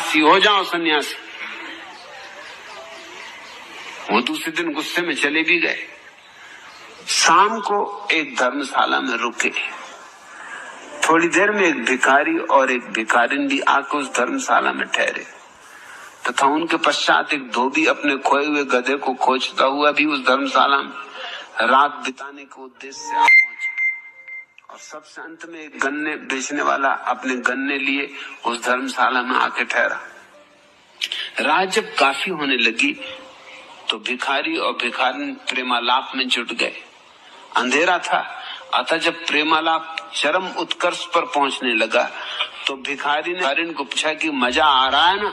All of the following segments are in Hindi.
सन्यासी हो जाओ सन्यासी। वो दूसरे दिन गुस्से में चले भी गए। शाम को एक धर्मशाला में रुके। थोड़ी देर में एक भिखारी और एक भिखारिन भी आकर उस धर्मशाला में ठहरे तथा उनके पश्चात एक धोबी अपने खोए हुए गधे को खोजता हुआ भी उस धर्मशाला में रात बिताने के उद्देश्य से आ पहुंचा। और सबसे अंत में एक गन्ने बेचने वाला अपने गन्ने लिए उस धर्मशाला में आके ठहरा। रात जब काफी होने लगी तो भिखारी और भिखारिन प्रेमालाप में जुट गए। अंधेरा था, अतः जब प्रेमालाप चरम उत्कर्ष पर पहुंचने लगा तो भिखारी ने भिखारिन को पूछा कि मजा आ रहा है ना?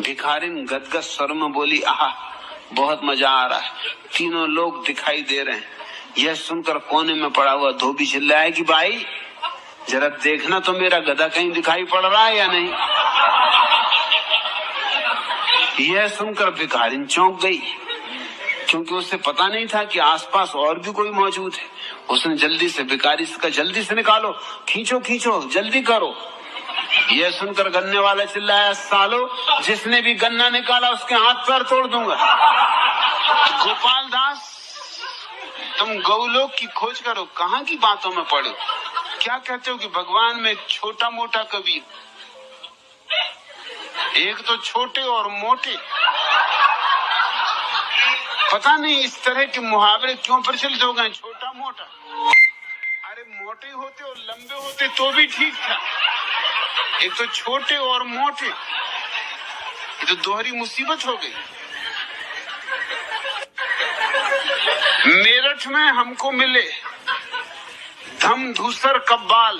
भिखारिन गदगद स्वर में बोली, आहा बहुत मजा आ रहा है, तीनों लोग दिखाई दे रहे हैं। यह सुनकर कोने में पड़ा हुआ धोबी चिल्लाया कि भाई जरा देखना तो मेरा गधा कहीं दिखाई पड़ रहा है या नहीं। यह सुनकर भिखारिन चौंक गई, क्योंकि उसे पता नहीं था कि आसपास और भी कोई मौजूद है। उसने जल्दी से भिखारी से कहा, जल्दी से निकालो, खींचो खींचो, जल्दी करो। यह सुनकर गन्ने वाला चिल्लाया, सालो जिसने भी गन्ना निकाला उसके हाथ पैर तोड़ दूंगा। गोपाल दास, तुम गौलोक की खोज करो, कहाँ की बातों में पड़े? क्या कहते हो कि भगवान में एक छोटा मोटा कवि, एक तो छोटे और मोटे। पता नहीं इस तरह के मुहावरे क्यों प्रचलित हो गए, छोटा मोटा। अरे मोटे होते और लंबे होते तो भी ठीक था, एक तो छोटे और मोटे, ये तो दोहरी मुसीबत हो गई। मेरठ में हमको मिले धमधूसर कब्बाल,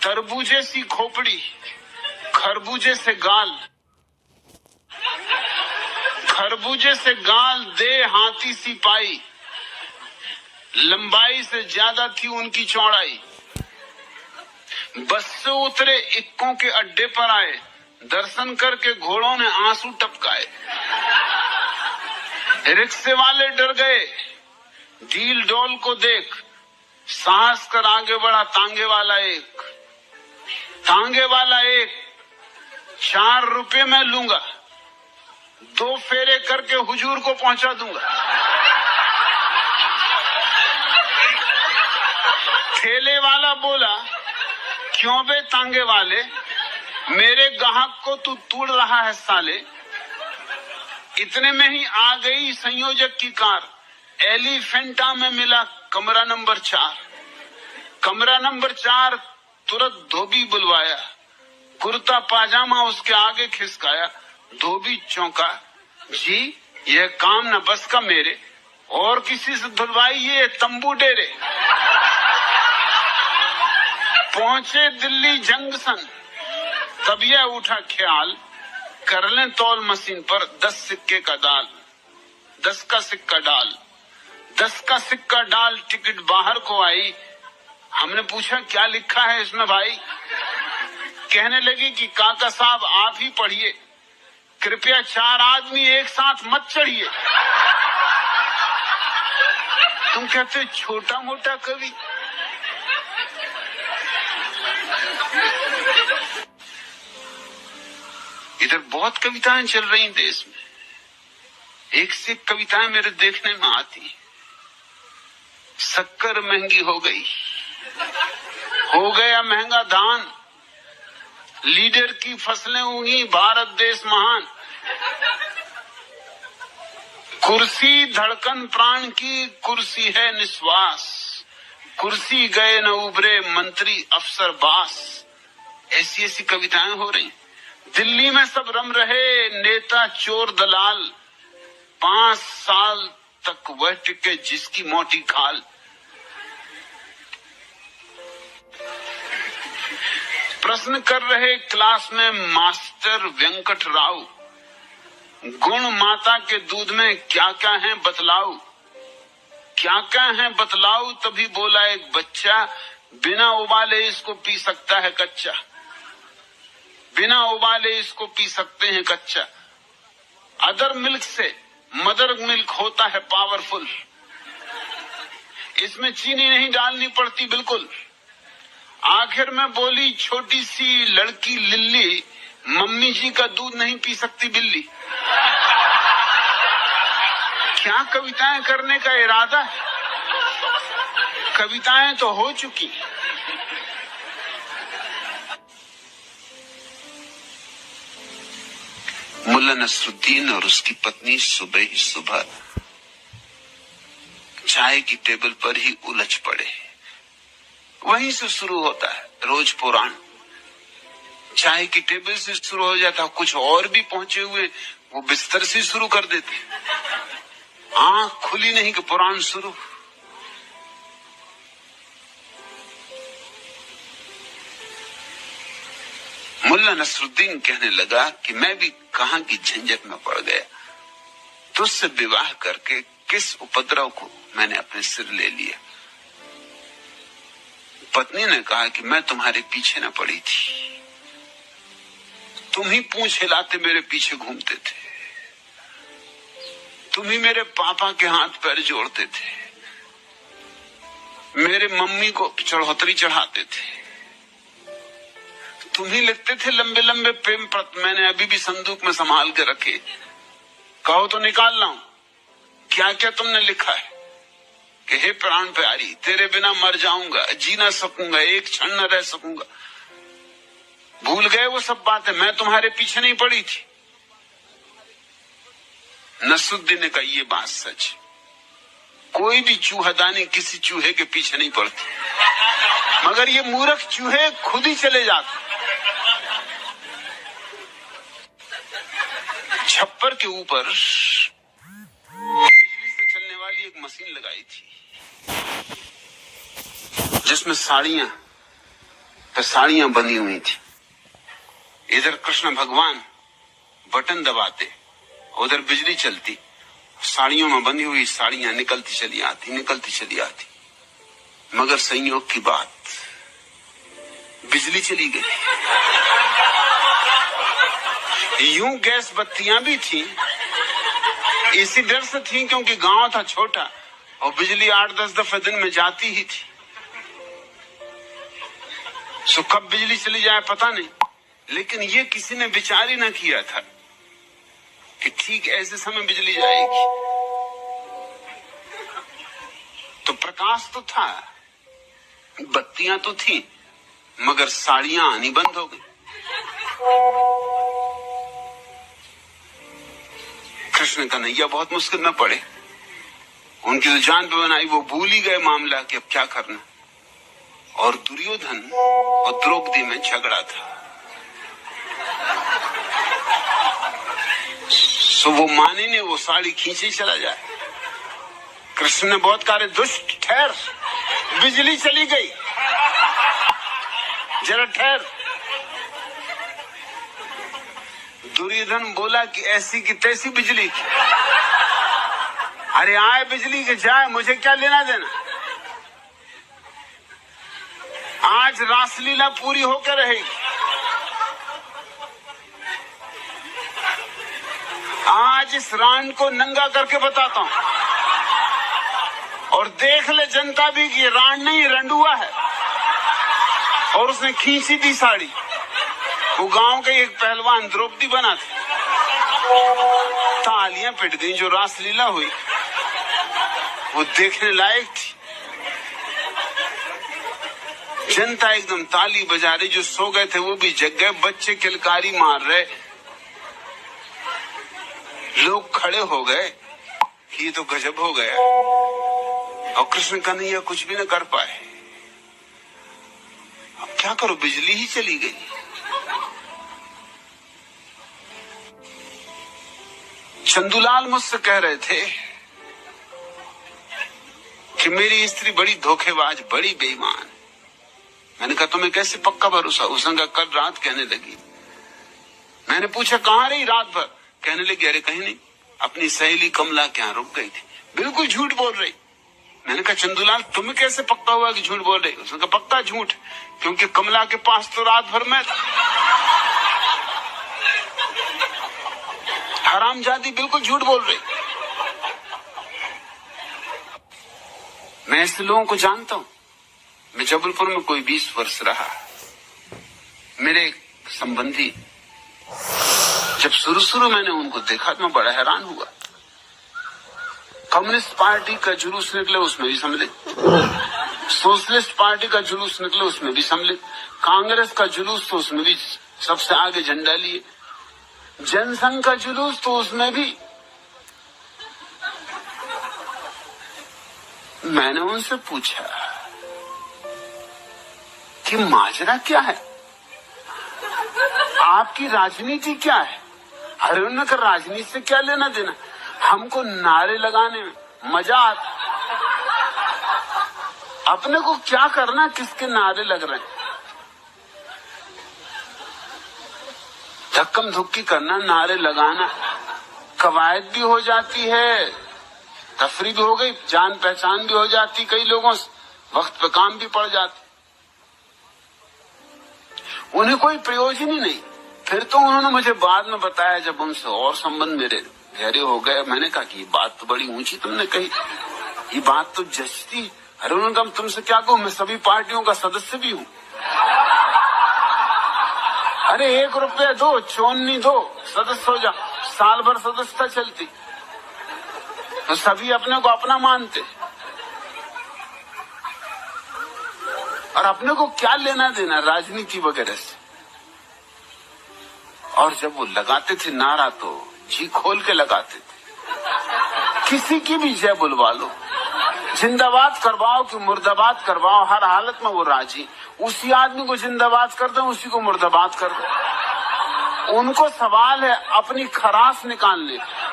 तरबूजे सी खोपड़ी, खरबूजे से गाल, खरबूजे से गाल दे हाथी सी पाई, लंबाई से ज्यादा थी उनकी चौड़ाई। बस से उतरे इक्कों के अड्डे पर आए, दर्शन करके घोड़ों ने आंसू टपकाए। रिक्शे वाले डर गए डील डोल को देख, साहस कर आगे बढ़ा तांगे वाला एक। तांगे वाला एक, 4 रुपए में लूंगा, 2 फेरे करके हुजूर को पहुंचा दूंगा। ठेले वाला बोला, क्यों बे तांगे वाले, मेरे ग्राहक को तू तोड़ रहा है साले। इतने में ही आ गई संयोजक की कार, एलिफेंटा में मिला कमरा नंबर 4। कमरा नंबर 4 तुरंत धोबी बुलवाया, कुर्ता पाजामा उसके आगे खिसकाया। धोबी चौंका, जी यह काम न बस का मेरे, और किसी से धुलवाइए तंबू डेरे। पहुंचे दिल्ली जंक्शन, तब यह उठा ख्याल, कर लें तौल मशीन पर 10 सिक्के का दाल। 10 का सिक्का डाल, 10 का सिक्का डाल, टिकट बाहर को आई। हमने पूछा क्या लिखा है इसमें भाई? कहने लगी कि काका साहब आप ही पढ़िए, कृपया 4 आदमी एक साथ मत चढ़िए। तुम कहते हो छोटा मोटा कवि। इधर बहुत कविताएं चल रही देश में, एक से एक कविताएं मेरे देखने में आती। शक्कर महंगी हो गई, हो गया महंगा धान, लीडर की फसलें उगी, भारत देश महान। कुर्सी धड़कन प्राण की, कुर्सी है निश्वास, कुर्सी गए न उभरे मंत्री अफसर बास। ऐसी ऐसी कविताएं हो रही। दिल्ली में सब रम रहे नेता चोर दलाल, 5 साल तक वह टिके जिसकी मोटी खाल। प्रश्न कर रहे क्लास में मास्टर वेंकट राव, गुण माता के दूध में क्या क्या है बतलाओ, क्या क्या है बतलाओ। तभी बोला एक बच्चा, बिना उबाले इसको पी सकता है कच्चा, बिना उबाले इसको पी सकते हैं कच्चा। अदर मिल्क से मदर मिल्क होता है पावरफुल, इसमें चीनी नहीं डालनी पड़ती बिल्कुल, आखिर में बोली, छोटी सी लड़की लिल्ली, मम्मी जी का दूध नहीं पी सकती बिल्ली। क्या कविताएं करने का इरादा है? कविताएं तो हो चुकी। मुल्ला नसरुद्दीन और उसकी पत्नी सुबह ही सुबह चाय की टेबल पर ही उलझ पड़े। वहीं से शुरू होता है रोज पुराण। चाय की टेबल से शुरू हो जाता, कुछ और भी पहुंचे हुए वो बिस्तर से शुरू कर देते। आंख खुली नहीं कि पुराण शुरू। मुल्ला नसरुद्दीन कहने लगा कि मैं भी कहां की झंझट में पड़ गया। तुझसे विवाह करके किस उपद्रव को मैंने अपने सिर ले लिया। पत्नी ने कहा कि मैं तुम्हारे पीछे न पड़ी थी, तुम ही पूंछ हिलाते मेरे पीछे घूमते थे, तुम ही मेरे पापा के हाथ पैर जोड़ते थे, मेरे मम्मी को चढ़ोतरी चढ़ाते थे, तुम ही लिखते थे लंबे लंबे प्रेम पत्र, मैंने अभी भी संदूक में संभाल के रखे। कहो तो निकाल लाऊं। क्या क्या तुमने लिखा है कि हे प्राण प्यारी, तेरे बिना मर जाऊंगा, जी ना सकूंगा, एक क्षण न रह सकूंगा। भूल गए वो सब बातें, मैं तुम्हारे पीछे नहीं पड़ी थी। नसरुद्दीन ने कहा, ये बात सच। कोई भी चूहादानी किसी चूहे के पीछे नहीं पड़ती, मगर ये मूर्ख चूहे खुद ही चले जाते। छप्पर के ऊपर बिजली से चलने वाली एक मशीन लगाई थी, जिसमें साड़ियां बंधी हुई थी। इधर कृष्ण भगवान बटन दबाते, उधर बिजली चलती, साड़ियों में बंधी हुई साड़ियां निकलती चली आती। मगर संयोग की बात, बिजली चली गई। यूं गैस बत्तियां भी थी, इसी डर से थी क्योंकि गांव था छोटा और बिजली 8-10 दफे दिन में जाती ही थी। सो कब बिजली चली जाए पता नहीं, लेकिन ये किसी ने विचार ही ना किया था कि ठीक ऐसे समय बिजली जाएगी। तो प्रकाश तो था, बत्तियां तो थी, मगर साड़ियां आनी बंद हो गई। कृष्ण कन्हैया बहुत मुश्किल में पड़े। उनकी जो जान पे बनाई वो भूल ही गए मामला कि अब क्या करना। और दुर्योधन और द्रौपदी में झगड़ा था। सो वो माने ने वो साड़ी खींचे चला जाए। कृष्ण ने बहुत कहा, दुष्ट ठहर, बिजली चली गई, जरा ठहर। दुर्योधन बोला कि ऐसी की तैसी बिजली की, अरे आए बिजली के जाए, मुझे क्या लेना देना। आज रासलीला पूरी होकर रहेगी। आज इस रान को नंगा करके बताता हूं, और देख ले जनता भी कि रान नहीं रंडुआ है। और उसने खींची थी साड़ी। वो गांव का एक पहलवान द्रौपदी बना था। तालियां पिट गई। जो रासलीला हुई वो देखने लायक थी। जनता एकदम ताली बजा रही, जो सो गए थे वो भी जग गए, बच्चे किलकारी मार रहे, लोग खड़े हो गए कि ये तो गजब हो गया। और कृष्ण कन्हैया कुछ भी न कर पाए। अब क्या करो, बिजली ही चली गई। चंदूलाल मुझसे कह रहे थे कि मेरी स्त्री बड़ी धोखेबाज, बड़ी बेईमान। मैंने कहा, तुम्हें कैसे पक्का भरोसा? उसने कहा, कल रात कहने लगी। मैंने पूछा, कहाँ रही रात भर? कहने लगी, अरे कहीं नहीं, अपनी सहेली कमला के यहाँ रुक गई थी। बिल्कुल झूठ बोल रही। मैंने कहा, चंदूलाल तुम्हें कैसे पक्का हुआ कि झूठ बोल रही? उसने कहा, पक्का झूठ, क्योंकि कमला के पास तो रात भर मैं था। हरामजादी बिल्कुल झूठ बोल रही। मैं ऐसे लोगों को जानता हूं। मैं जबलपुर में कोई 20 वर्ष रहा। मेरे संबंधी, जब शुरू मैंने उनको देखा तो मैं बड़ा हैरान हुआ। कम्युनिस्ट पार्टी का जुलूस निकले, उसमें भी सम्मिलित। सोशलिस्ट पार्टी का जुलूस निकले, उसमें भी सम्मिलित। कांग्रेस का जुलूस तो उसमें भी सबसे आगे झंडा लिए। जनसंघ का जुलूस तो उसमें भी। मैंने उनसे पूछा कि माजरा क्या है, आपकी राजनीति क्या है? अरे उन्होंने कहा राजनीति से क्या लेना देना, हमको नारे लगाने में मजा आता। अपने को क्या करना, किसके नारे लग रहे हैं? धक्कम धुक्की करना, नारे लगाना, कवायद भी हो जाती है, तफरी भी हो गई, जान पहचान भी हो जाती कई लोगों से, वक्त पे काम भी पड़ जाती। उन्हें कोई प्रयोजन ही नहीं। फिर तो उन्होंने मुझे बाद में बताया, जब उनसे और संबंध मेरे गहरे हो गए, मैंने कहा कि ये बात तो बड़ी ऊंची तुमने कही, ये बात तो जचती। अरे उन्होंने कहा तुमसे क्या कहूं, मैं सभी पार्टियों का सदस्य भी हूं। अरे 1 रुपया दो, चोन्नी दो, सदस्य हो जा। साल भर सदस्यता चलती तो सभी अपने को अपना मानते, और अपने को क्या लेना देना राजनीति वगैरह से। और जब वो लगाते थे नारा तो जी खोल के लगाते थे। किसी की भी जय बुलवा लो, जिंदाबाद करवाओ कि मुर्दाबाद करवाओ, हर हालत में वो राजी। उसी आदमी को जिंदाबाद कर दो, उसी को मुर्दाबाद कर दो। उनको सवाल है अपनी खराश निकालने का।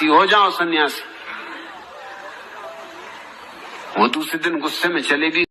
हो जाओ सन्यासी। वो दूसरे दिन गुस्से में चले भी